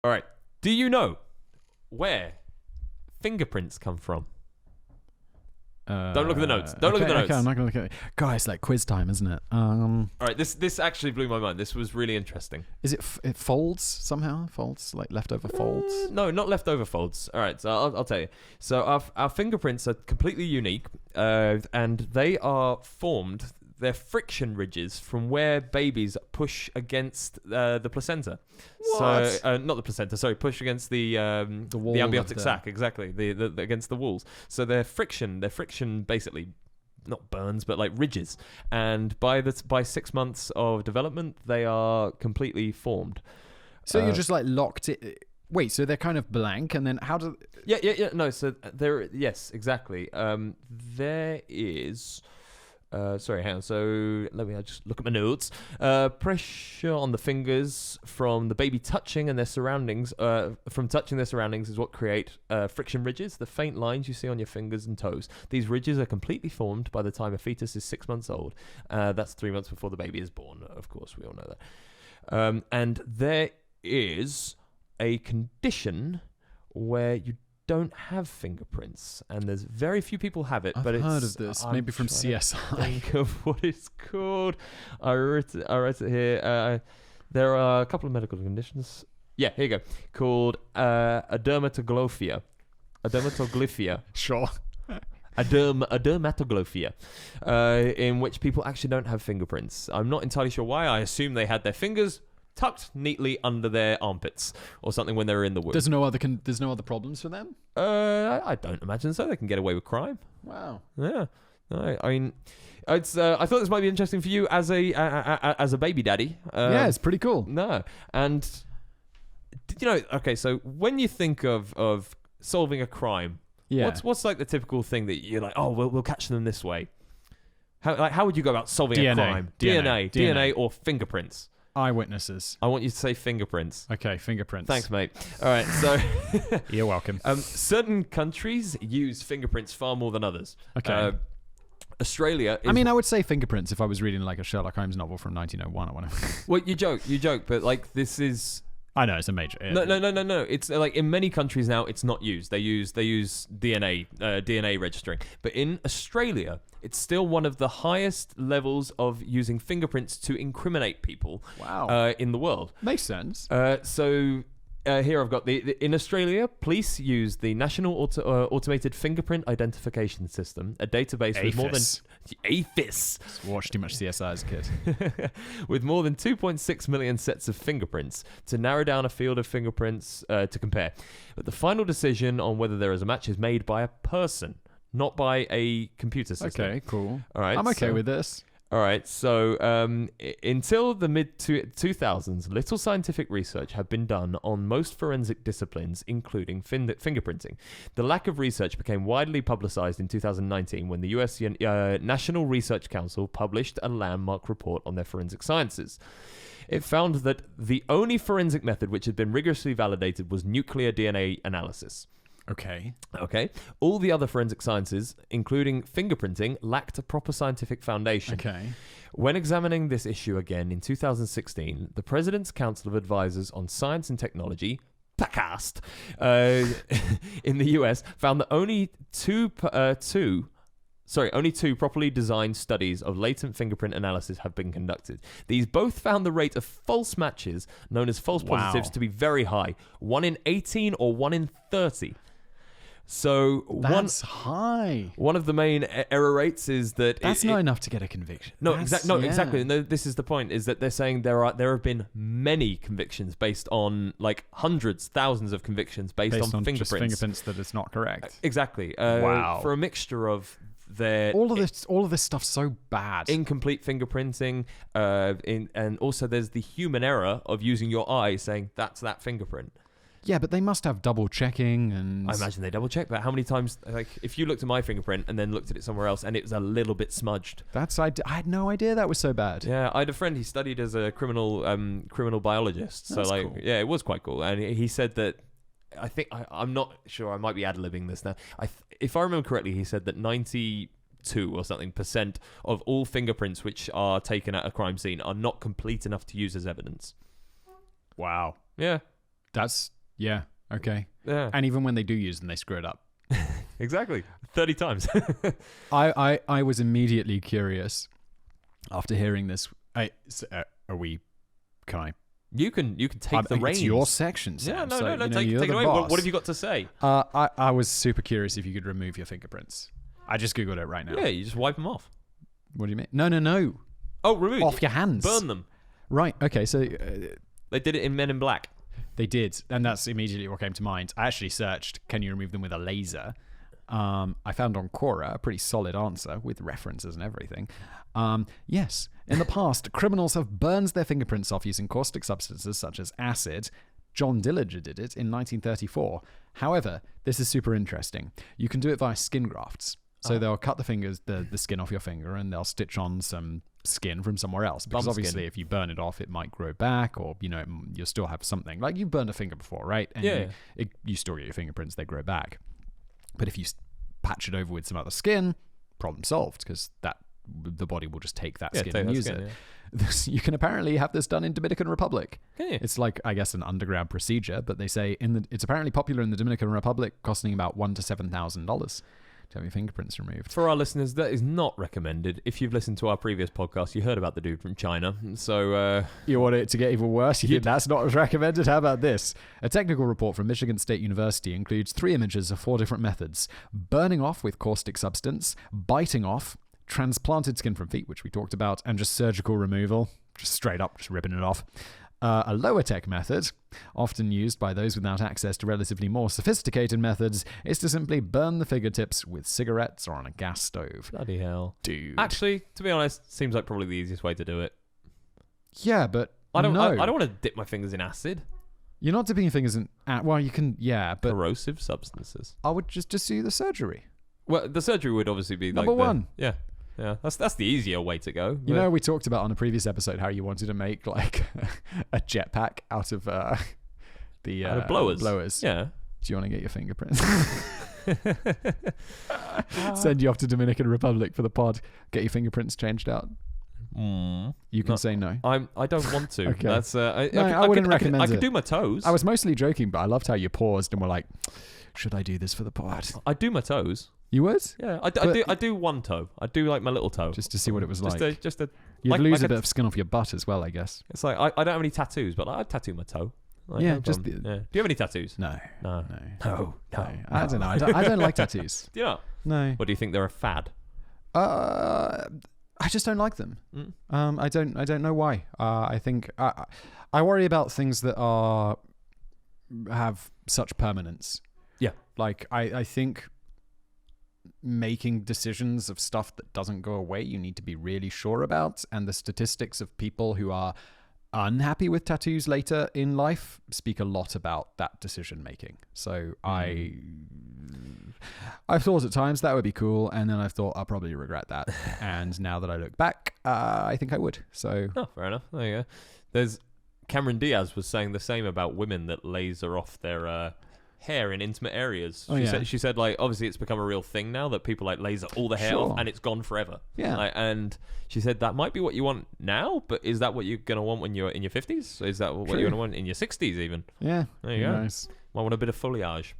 All right. Do you know where fingerprints come from? Don't look at the notes. Don't look at the notes. Okay, I'm not going to look at it. Guys, like quiz time, isn't it? All right, this actually blew my mind. This was really interesting. Is it folds somehow? Folds? Like leftover folds? No, not leftover folds. All right, so I'll tell you. So our fingerprints are completely unique, and they are formed. They're friction ridges from where babies push against the placenta. What? So not the placenta. Sorry, push against the wall amniotic of sac. Exactly. The against the walls. So they're friction basically not burns, but like ridges. And by 6 months of development, they are completely formed. So you're just like locked it. Wait, so they're kind of blank, and then how do? Yeah. No, so there. Yes, exactly. There is. Sorry, hang on. So let me just look at my notes. Pressure on the fingers from the baby touching and their surroundings, from touching their surroundings is what create friction ridges, the faint lines you see on your fingers and toes. These ridges are completely formed by the time a fetus is 6 months old. That's 3 months before the baby is born, of course, we all know that. And there is a condition where you don't have fingerprints, and there's very few people have it. But I've heard of this, maybe from CSI. Think of what it's called. I wrote it here. There are a couple of medical conditions. Yeah, here you go. Called a dermatoglyphia. Sure. A dermatoglyphia, in which people actually don't have fingerprints. I'm not entirely sure why. I assume they had their fingers tucked neatly under their armpits or something when they were in the womb. There's no other problems for them? I don't imagine so. They can get away with crime. Wow. Yeah. I mean, it's. I thought this might be interesting for you as a baby daddy. Yeah, it's pretty cool. No, and you know, okay. So when you think of solving a crime, what's like the typical thing that you're like, oh, we'll catch them this way. How would you go about solving a crime? DNA, or fingerprints? Eyewitnesses. I want you to say fingerprints. Okay, fingerprints. Thanks, mate. All right, so you're welcome. Certain countries use fingerprints far more than others. Okay. Australia is... I mean, I would say fingerprints if I was reading like a Sherlock Holmes novel from 1901 or whatever. Well, you joke, but like this is... I know, it's a major... No. It's like in many countries now, it's not used. They use DNA registering. But in Australia, it's still one of the highest levels of using fingerprints to incriminate people. Wow. In the world. Makes sense. Here I've got in Australia, police use the National Automated Fingerprint Identification System, a database with more than AFIS. Watched too much CSI as a kid. With more than 2.6 million sets of fingerprints to narrow down a field of fingerprints to compare. But the final decision on whether there is a match is made by a person, not by a computer system. Okay, cool. All right, I'm okay with this. All right, so until the mid-2000s, little scientific research had been done on most forensic disciplines, including fingerprinting. The lack of research became widely publicized in 2019 when the US National Research Council published a landmark report on their forensic sciences. It found that the only forensic method which had been rigorously validated was nuclear DNA analysis. Okay. All the other forensic sciences, including fingerprinting, lacked a proper scientific foundation. Okay. When examining this issue again in 2016, the President's Council of Advisors on Science and Technology, PACAST, in the US, found that only two properly designed studies of latent fingerprint analysis have been conducted. These both found the rate of false matches, known as false positives, to be very high. 1 in 18 or 1 in 30. So that's high. One of the main error rates is that that's not enough to get a conviction. Exactly. No, this is the point: is that they're saying there have been many convictions based on like hundreds, thousands of convictions based on fingerprints. Just fingerprints that it's not correct. Exactly. Wow. For a mixture of their all of this stuff's so bad. Incomplete fingerprinting, and also there's the human error of using your eye saying that's that fingerprint. Yeah, but they must have double checking and... I imagine they double check, but how many times, like, if you looked at my fingerprint and then looked at it somewhere else and it was a little bit smudged. I had no idea that was so bad. Yeah, I had a friend, he studied as a criminal biologist. So, like, cool. Yeah, it was quite cool. And he said that, I'm not sure, I might be ad-libbing this now. If I remember correctly, he said that 92 or something % of all fingerprints which are taken at a crime scene are not complete enough to use as evidence. Wow. Yeah. Yeah, okay. Yeah, And even when they do use them, they screw it up. exactly. 30 times. I was immediately curious after hearing this. Can I? You can take the reins. It's your section, Sam. Yeah, no, so, no. you know, Take you're it the away. boss. What have you got to say? I was super curious if you could remove your fingerprints. I just googled it right now. Yeah, you just wipe them off. What do you mean? No. Oh, remove Off your hands. Burn them. Right. Okay. So They did it in Men in Black. they did, and that's immediately what came to mind. I actually searched, "Can you remove them with a laser?" I found on Quora a pretty solid answer with references and everything. Yes. In the past, criminals have burned their fingerprints off using caustic substances such as acid. John Dillinger did it in 1934. However, this is super interesting. You can do it via skin grafts. So they'll cut the skin off your finger, and they'll stitch on some skin from somewhere else. Because obviously, if you burn it off, it might grow back, or you'll still have something. Like you've burned a finger before, right? And you still get your fingerprints; they grow back. But if you patch it over with some other skin, problem solved, because the body will just take that skin and use it. Yeah. You can apparently have this done in Dominican Republic. It's like, I guess, an underground procedure, but they say it's apparently popular in the Dominican Republic, costing about $1,000 to $7,000 to have your fingerprints removed. For our listeners, that is not recommended. If you've listened to our previous podcast, you heard about the dude from China. So you want it to get even worse? You think that's not as recommended? How about this? A technical report from Michigan State University includes 3 images of 4 different methods: burning off with caustic substance, biting off, transplanted skin from feet, which we talked about, and just surgical removal, just straight up, just ripping it off. A lower tech method, often used by those without access to relatively more sophisticated methods, is to simply burn the fingertips with cigarettes or on a gas stove. Bloody hell. Dude. Actually, to be honest, seems like probably the easiest way to do it. Yeah, but I don't know. I don't want to dip my fingers in acid. You're not dipping your fingers in... well, you can... Yeah, but... Corrosive substances. I would just do the surgery. Well, the surgery would obviously be Number one. Yeah. Yeah, that's the easier way to go. You know, we talked about on a previous episode how you wanted to make like a jetpack out of the blowers. Yeah. Do you want to get your fingerprints? Send you off to Dominican Republic for the pod. Get your fingerprints changed out. You can say no. I don't want to. Okay. That's I wouldn't recommend it. I could do my toes. I was mostly joking, but I loved how you paused and were like, "Should I do this for the pod?" I do my toes. You would? Yeah, I do one toe. I do like my little toe. Just to see what it was like. You'd lose a bit of skin off your butt as well, I guess. It's like, I don't have any tattoos, but I'd tattoo my toe. Like, yeah, no just... Do you have any tattoos? No. No. I don't know. I don't like tattoos. Do you not? No. What do you think? They're a fad? I just don't like them. I don't know why. I think... I worry about things that have such permanence. Yeah. Like, I think... making decisions of stuff that doesn't go away, you need to be really sure about, and the statistics of people who are unhappy with tattoos later in life speak a lot about that decision making. So I've thought at times that would be cool, and then I've thought I'll probably regret that. And now that I look back, I think I would. So fair enough. There you go. There's Cameron Diaz was saying the same about women that laser off their hair in intimate areas. She said like, obviously it's become a real thing now that people like laser all the hair off and it's gone forever. Yeah. And she said that might be what you want now, but is that what you're going to want when you're in your 50s? Is that what you're going to want in your 60s even? Yeah. There you go. Nice. Might want a bit of foliage.